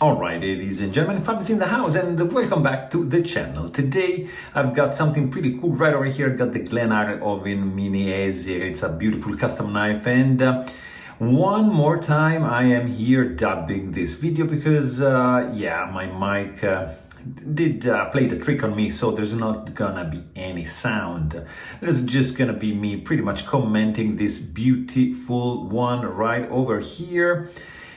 Alright, ladies and gentlemen, Fablades in the house, and welcome back to the channel. Today I've got something pretty cool right over here. I've got the Glen Hovin Mini Aesir. It's a beautiful custom knife, and one more time I am here dubbing this video because my mic did play the trick on me, so there's not gonna be any sound. There's just gonna be me pretty much commenting this beautiful one right over here.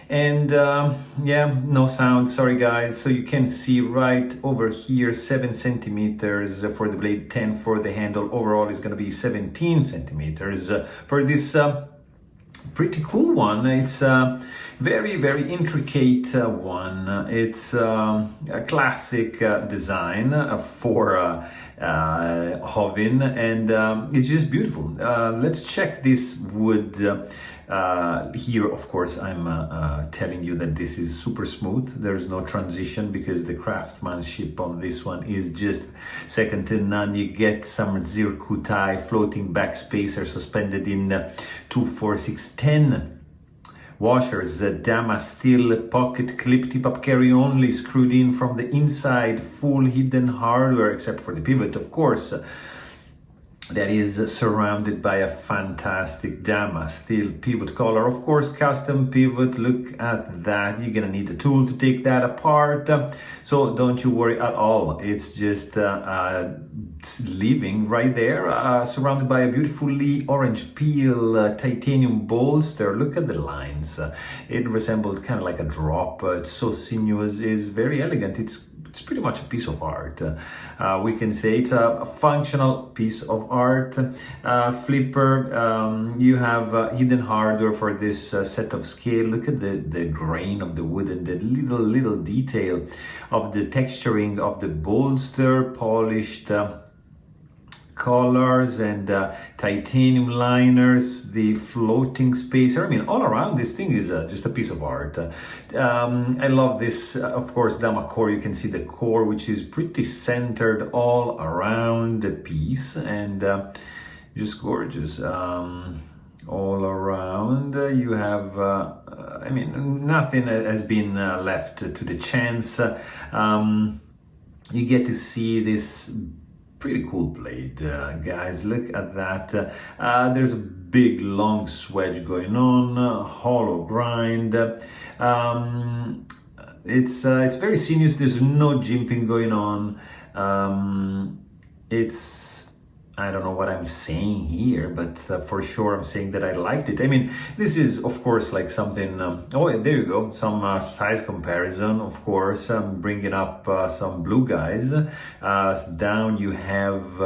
And no sound, sorry guys. So you can see right over here 7 centimeters for the blade, 10 for the handle. Overall is going to be 17 centimeters for this pretty cool one. It's very, very intricate one. It's a classic design for Hovin, and it's just beautiful. Let's check this wood. Here, of course, I'm telling you that this is super smooth. There's no transition because the craftsmanship on this one is just second to none. You get some zircuti floating back spacer suspended in 24610 washers, Damas steel pocket clip tip up carry only, screwed in from the inside, full hidden hardware except for the pivot, of course. That is surrounded by a fantastic Damas steel pivot collar, of course, custom pivot. Look at that. You're gonna need a tool to take that apart, so don't you worry at all. It's just living right there, surrounded by a beautifully orange peel titanium bolster. Look at the lines. It resembled kind of like a drop. It's so sinuous, it's very elegant. It's pretty much a piece of art. We can say it's a functional piece of art. Flipper, you have hidden hardware for this set of scale. Look at the grain of the wood and the little detail of the texturing of the bolster, polished collars and titanium liners, the floating spacer. I mean, all around this thing is just a piece of art. I love this, of course, Dama core. You can see the core, which is pretty centered all around the piece, and just gorgeous. All around you have I mean, nothing has been left to the chance. You get to see this pretty cool blade, guys. Look at that. There's a big long swedge going on, hollow grind. It's very sinuous. There's no jimping going on. I don't know what I'm saying here, but for sure I'm saying that I liked it. I mean, this is, of course, like something... oh, there you go. Some size comparison, of course. I'm bringing up some blue guys. Down you have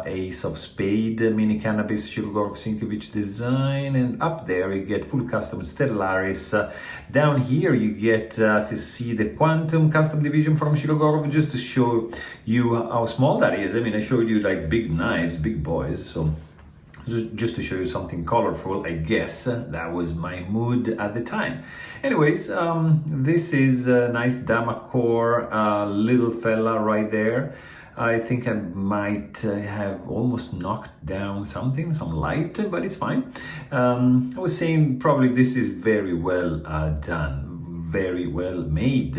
Ace of Spade, Mini Cannabis, Shilgorov Sienkiewicz design. And up there you get full custom Stellaris. Down here you get to see the Quantum custom division from Shilgorov, just to show you how small that is. I mean, I showed you like big knives, big boys, so just to show you something colorful. I guess that was my mood at the time. Anyways, this is a nice Dama core, little fella right there. I think I might have almost knocked down some light, but it's fine. I was saying probably this is very well done, very well made.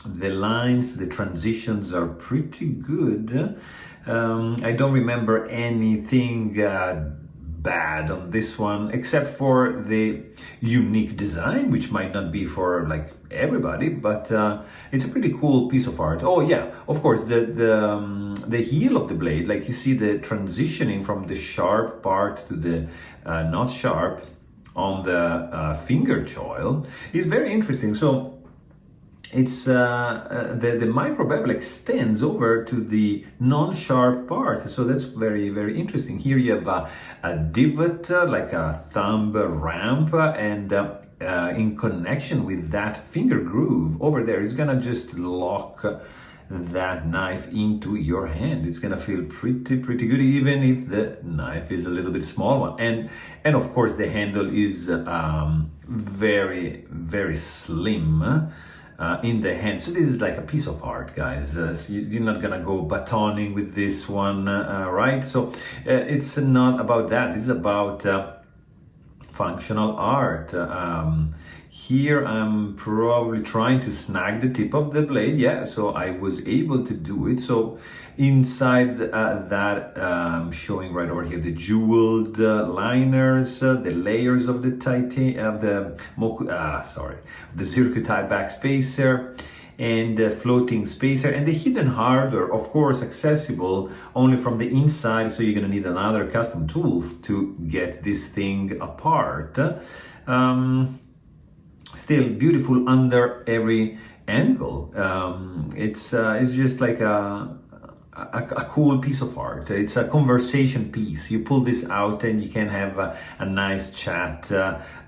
The lines, the transitions are pretty good. I don't remember anything bad on this one, except for the unique design, which might not be for like everybody, but it's a pretty cool piece of art. Oh yeah, of course, the heel of the blade, like you see the transitioning from the sharp part to the not sharp on the finger choil is very interesting. So it's the micro bevel extends over to the non-sharp part, so that's very, very interesting. Here you have a divot, like a thumb ramp, and in connection with that finger groove over there, it's gonna just lock that knife into your hand. It's gonna feel pretty good, even if the knife is a little bit small one. And of course the handle is very, very slim in the hand. So this is like a piece of art, guys. So you're not gonna go batoning with this one, right? So it's not about that. It's about functional art. Here I'm probably trying to snag the tip of the blade, yeah, so I was able to do it. So inside that, showing right over here the jeweled liners, the layers of the the circuit tie back spacer, and the floating spacer, and the hidden hardware, of course, accessible only from the inside, so you're gonna need another custom tool to get this thing apart. Still beautiful under every angle. It's just like a cool piece of art. It's a conversation piece. You pull this out and you can have a nice chat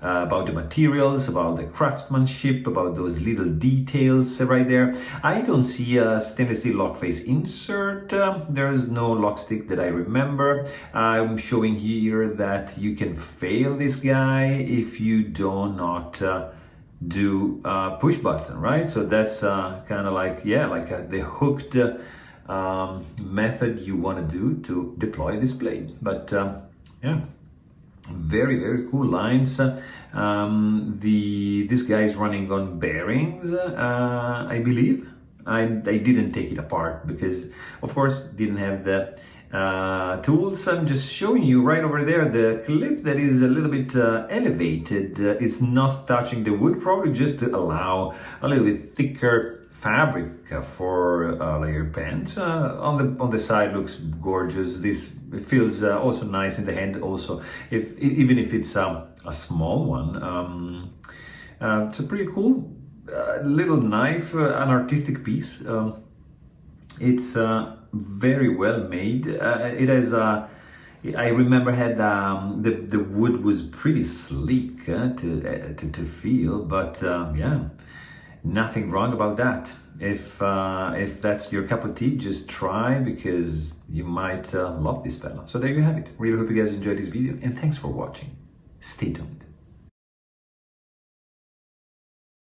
about the materials, about the craftsmanship, about those little details right there. I don't see a stainless steel lock face insert. There is no lock stick that I remember. I'm showing here that you can fail this guy if you do not do push button, right? So that's kind of like, yeah, like the hooked method you want to do to deploy this blade. But yeah, very, very cool lines. This guy is running on bearings, I believe. I didn't take it apart because, of course, didn't have the tools. I'm just showing you right over there the clip that is a little bit elevated. It's not touching the wood, probably just to allow a little bit thicker fabric for layer pants. On the side looks gorgeous. This feels also nice in the hand. Also, even if it's a small one, it's a pretty cool little knife, an artistic piece. It's very well made. It has I remember had the wood was pretty sleek to feel, but yeah, nothing wrong about that. If that's your cup of tea, just try, because you might love this fella. So there you have it. Really hope you guys enjoyed this video, and thanks for watching. Stay tuned.